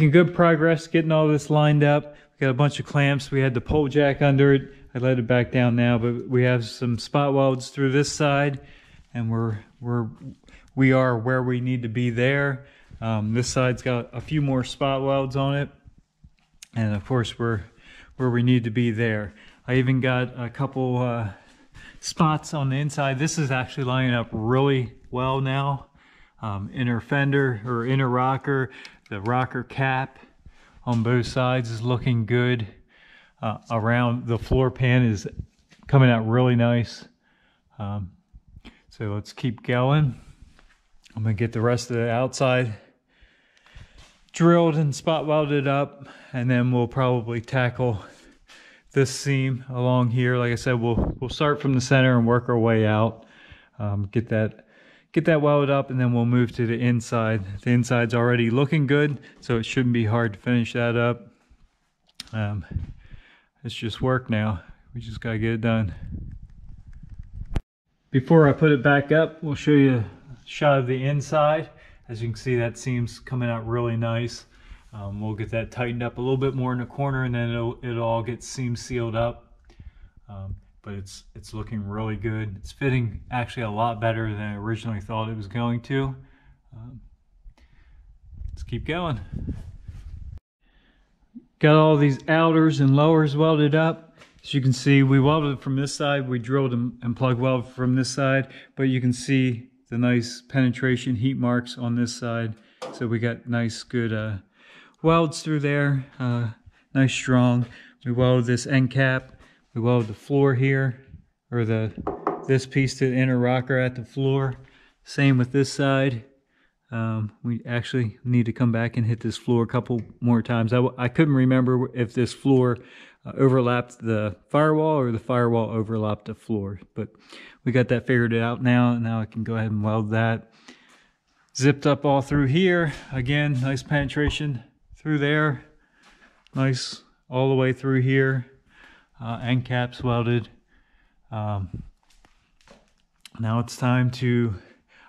Making good progress getting all this lined up. We got a bunch of clamps. We had the pole jack under it. I let it back down now, but we have some spot welds through this side, and we are where we need to be there. This side's got a few more spot welds on it, and of course we're where we need to be there. I even got a couple spots on the inside. This is actually lining up really well now. Inner fender or inner rocker, the rocker cap on both sides is looking good. Around the floor pan is coming out really nice. So let's keep going. I'm gonna get the rest of the outside drilled and spot welded up, and then we'll probably tackle this seam along here. Like I said, we'll start from the center and work our way out. Get that welded up, and then we'll move to the inside. The inside's already looking good, so it shouldn't be hard to finish that up. It's just work now. We just gotta get it done. Before I put it back up, we'll show you a shot of the inside. As you can see, that seam's coming out really nice. We'll get that tightened up a little bit more in the corner, and then it'll all get seam sealed up. But it's looking really good. It's fitting actually a lot better than I originally thought it was going to. Let's keep going. Got all these outers and lowers welded up. As you can see, we welded from this side. We drilled and plug welded from this side, but you can see the nice penetration heat marks on this side. So we got nice good welds through there, nice strong. We welded this end cap. We welded the floor here, or this piece to the inner rocker at the floor. Same with this side. We actually need to come back and hit this floor a couple more times. I couldn't remember if this floor overlapped the firewall or the firewall overlapped the floor, but we got that figured out now. Now I can go ahead and weld that. Zipped up all through here. Again, nice penetration through there. Nice all the way through here. End caps welded. Now it's time to,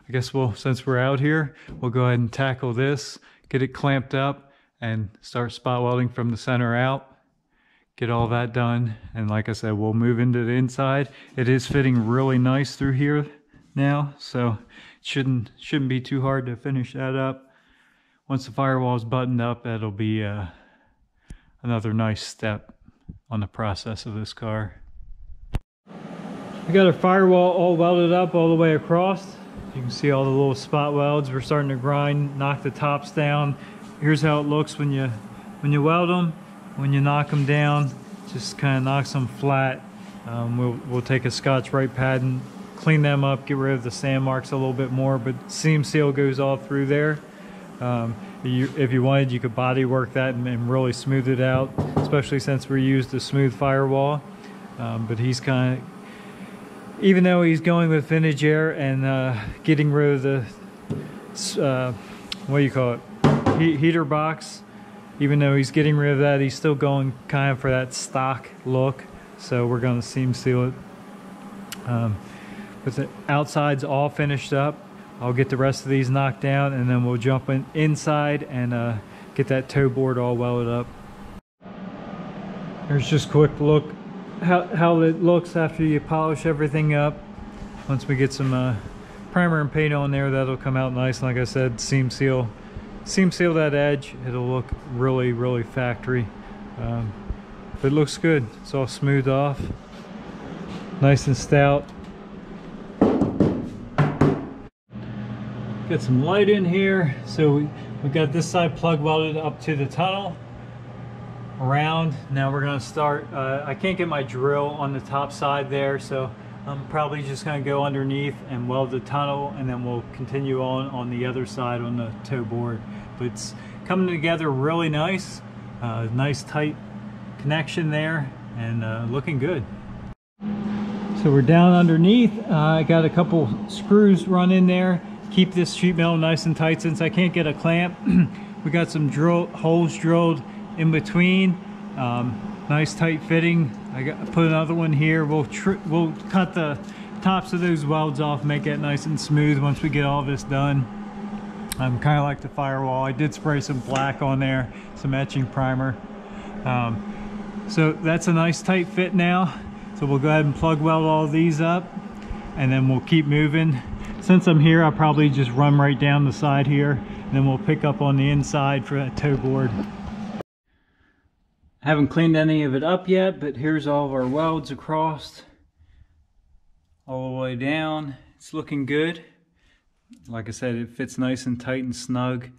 I guess since we're out here, we'll go ahead and tackle this, get it clamped up, and start spot welding from the center out. Get all that done, and like I said, we'll move into the inside. It is fitting really nice through here now, so it shouldn't be too hard to finish that up. Once the firewall is buttoned up, that'll be another nice step on the process of this car. We got our firewall all welded up all the way across. You can see all the little spot welds. We're starting to grind, knock the tops down. Here's how it looks when you weld them. When you knock them down, just kind of knocks them flat. We'll take a Scotch-Brite pad and clean them up, get rid of the sand marks a little bit more, but seam seal goes all through there. If you wanted, you could body work that and really smooth it out, especially since we used the smooth firewall. But he's kind of, even though he's going with vintage air and getting rid of the, what do you call it, heater box, even though he's getting rid of that, he's still going kind of for that stock look. So we're going to seam seal it. But the outside's all finished up. I'll get the rest of these knocked down, and then we'll jump inside and get that toe board all welded up. Here's just a quick look how it looks after you polish everything up. Once we get some primer and paint on there, that'll come out nice. Like I said, seam seal that edge. It'll look really factory, but it looks good. It's all smoothed off, nice and stout. Got some light in here, so we got this side plug welded up to the tunnel around. Now we're going to start. I can't get my drill on the top side there, so I'm probably just going to go underneath and weld the tunnel, and then we'll continue on the other side on the toe board. But it's coming together really nice. Nice tight connection there, and looking good. So we're down underneath. I got a couple screws run in there. Keep this sheet metal nice and tight since I can't get a clamp. We got some holes drilled in between. Nice tight fitting. Put another one here. We'll cut the tops of those welds off, make it nice and smooth once we get all this done. Kind of like the firewall. I did spray some black on there, some etching primer. So that's a nice tight fit now. So we'll go ahead and plug weld all these up, and then we'll keep moving. Since I'm here, I'll probably just run right down the side here, and then we'll pick up on the inside for that toe board. Haven't cleaned any of it up yet, but here's all of our welds across, all the way down. It's looking good. Like I said, it fits nice and tight and snug.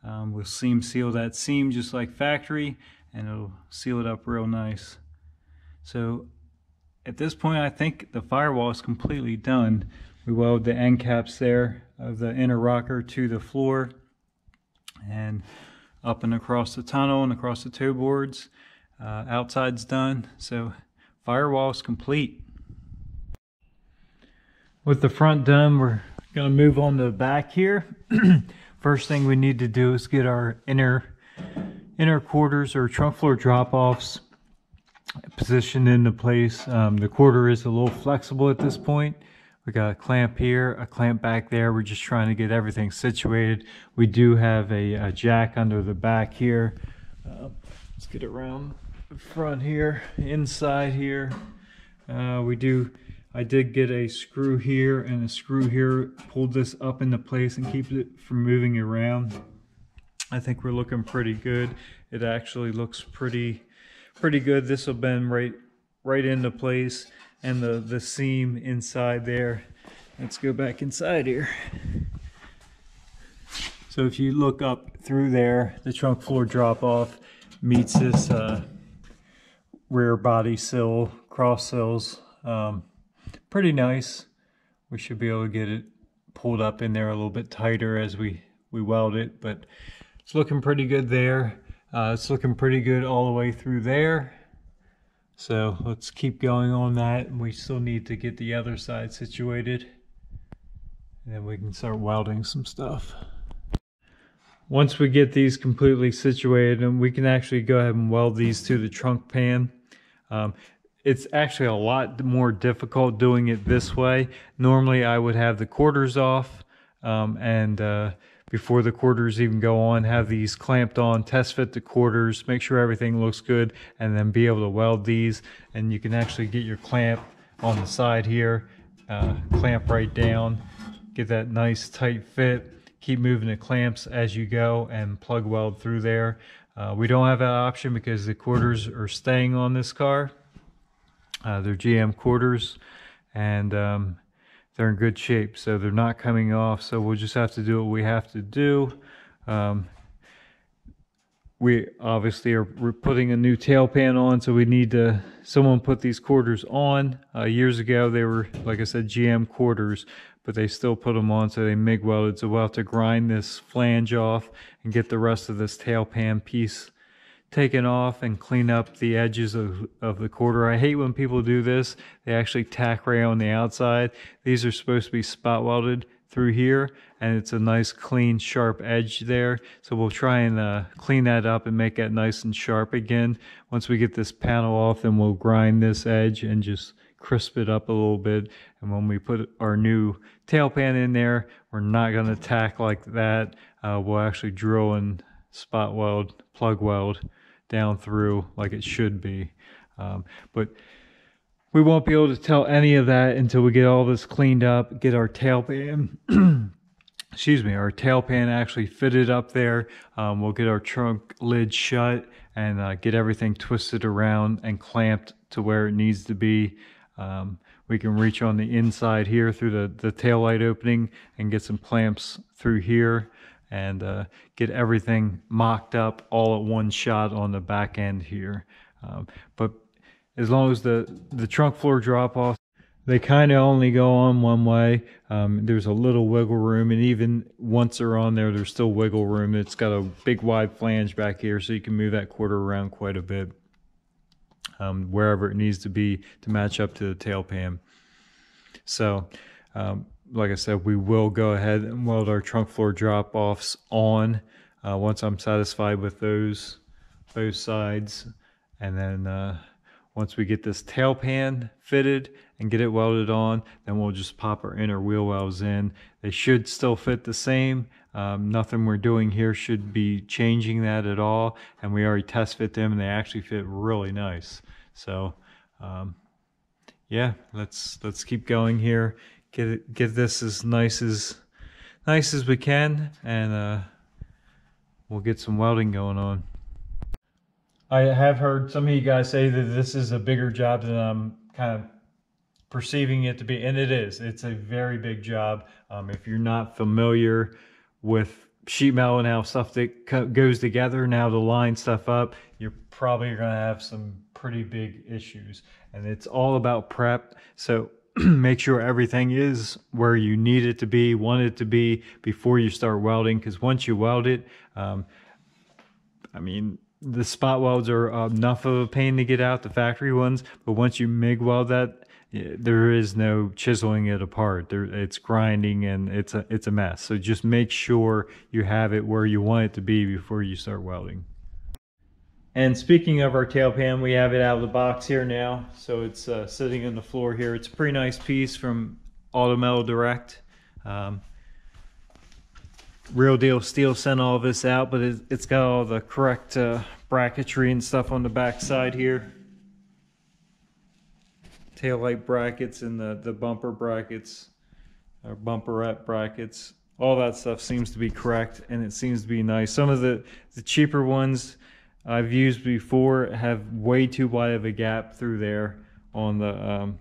We'll seam seal that seam just like factory, and it'll seal it up real nice. So at this point, I think the firewall is completely done. We weld the end caps there of the inner rocker to the floor, and up and across the tunnel and across the toe boards. Outside's done, so firewall's complete. With the front done, we're going to move on to the back here. First thing we need to do is get our inner quarters or trunk floor drop-offs positioned into place. The quarter is a little flexible at this point. We got a clamp here, a clamp back there. We're just trying to get everything situated. We do have a jack under the back here. Let's get around the front here, inside here. I did get a screw here and a screw here, pulled this up into place and keep it from moving around. I think we're looking pretty good. It actually looks pretty good. This will bend right into place, and the seam inside there. Let's go back inside here. So if you look up through there, the trunk floor drop off meets this rear body sill, cross sills. Pretty nice. We should be able to get it pulled up in there a little bit tighter as we weld it, but it's looking pretty good there. It's looking pretty good all the way through there. So let's keep going on that. We still need to get the other side situated, and then we can start welding some stuff. Once we get these completely situated, and we can actually go ahead and weld these to the trunk pan. It's actually a lot more difficult doing it this way. Normally I would have the quarters off, and before the quarters even go on, have these clamped on, test fit the quarters, make sure everything looks good, and then be able to weld these. And you can actually get your clamp on the side here, clamp right down, get that nice tight fit, keep moving the clamps as you go, and plug weld through there. We don't have that option because the quarters are staying on this car. They're GM quarters, and they're in good shape, so they're not coming off. So we'll just have to do what we have to do. We obviously are putting a new tail pan on, so we need to someone put these quarters on. Years ago they were, like I said, GM quarters, but they still put them on, so they MIG welded. So we'll have to grind this flange off and get the rest of this tail pan piece taken off and clean up the edges of the quarter. I hate when people do this. They actually tack right on the outside. These are supposed to be spot welded through here, and it's a nice clean sharp edge there. So we'll try and clean that up and make that nice and sharp again. Once we get this panel off, then we'll grind this edge and just crisp it up a little bit. And when we put our new tail pan in there, we're not going to tack like that. We'll actually drill and spot weld, plug weld down through like it should be. But we won't be able to tell any of that until we get all this cleaned up, get our tail pan excuse me, our tail pan actually fitted up there. We'll get our trunk lid shut and get everything twisted around and clamped to where it needs to be. We can reach on the inside here through the tail light opening and get some clamps through here, and get everything mocked up all at one shot on the back end here. But as long as the trunk floor drop off, they kind of only go on one way. There's a little wiggle room, and even once they're on there, there's still wiggle room. It's got a big wide flange back here, so you can move that quarter around quite a bit, wherever it needs to be to match up to the tail pan. So like I said, we will go ahead and weld our trunk floor drop-offs on once I'm satisfied with those sides. And then once we get this tail pan fitted and get it welded on, then we'll just pop our inner wheel wells in. They should still fit the same. Nothing we're doing here should be changing that at all, and we already test fit them and they actually fit really nice. So yeah, let's keep going here, get this as nice as we can, and we'll get some welding going on. I have heard some of you guys say that this is a bigger job than I'm kind of perceiving it to be, and it is. It's a very big job. If you're not familiar with sheet metal and how stuff that goes together, now to line stuff up, you're probably going to have some pretty big issues. And it's all about prep. So make sure everything is where you need it to be, want it to be before you start welding. Because once you weld it, I mean, the spot welds are enough of a pain to get out, the factory ones, but once you MIG weld that, there is no chiseling it apart. It's grinding and it's a mess. So just make sure you have it where you want it to be before you start welding. And speaking of our tail pan, we have it out of the box here now. So it's sitting on the floor here. It's a pretty nice piece from Auto Metal Direct. Real Deal Steel sent all this out, but it's got all the correct bracketry and stuff on the back side here. Tail light brackets and the bumper brackets, or bumperette brackets. All that stuff seems to be correct, and it seems to be nice. Some of the cheaper ones I've used before have way too wide of a gap through there on the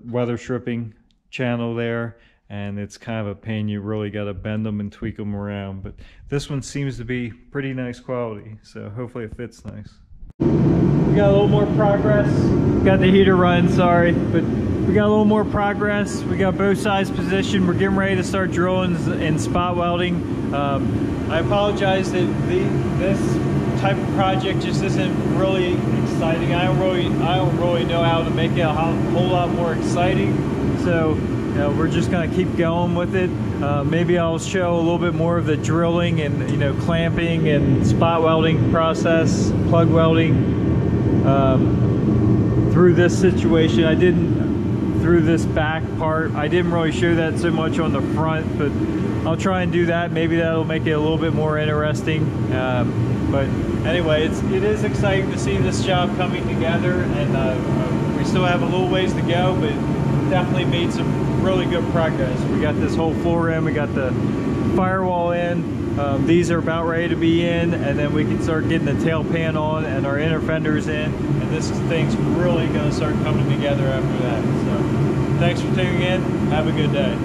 weather stripping channel there. And it's kind of a pain. You really got to bend them and tweak them around, but this one seems to be pretty nice quality, so hopefully it fits nice. We got a little more progress. Got the heater running, sorry, but we got a little more progress. We got both sides positioned. We're getting ready to start drilling and spot welding. I apologize that this type of project just isn't really exciting. I don't really know how to make it a whole lot more exciting, so we're just gonna keep going with it. Maybe I'll show a little bit more of the drilling and clamping and spot welding process, plug welding through this situation. Through this back part, I didn't really show that so much on the front, but I'll try and do that. Maybe that'll make it a little bit more interesting. But anyway, it is exciting to see this job coming together, and we still have a little ways to go, but definitely made some really good progress. We got this whole floor in, we got the firewall in, these are about ready to be in, and then we can start getting the tail pan on and our inner fenders in, and this thing's really going to start coming together after that. So thanks for tuning in, have a good day.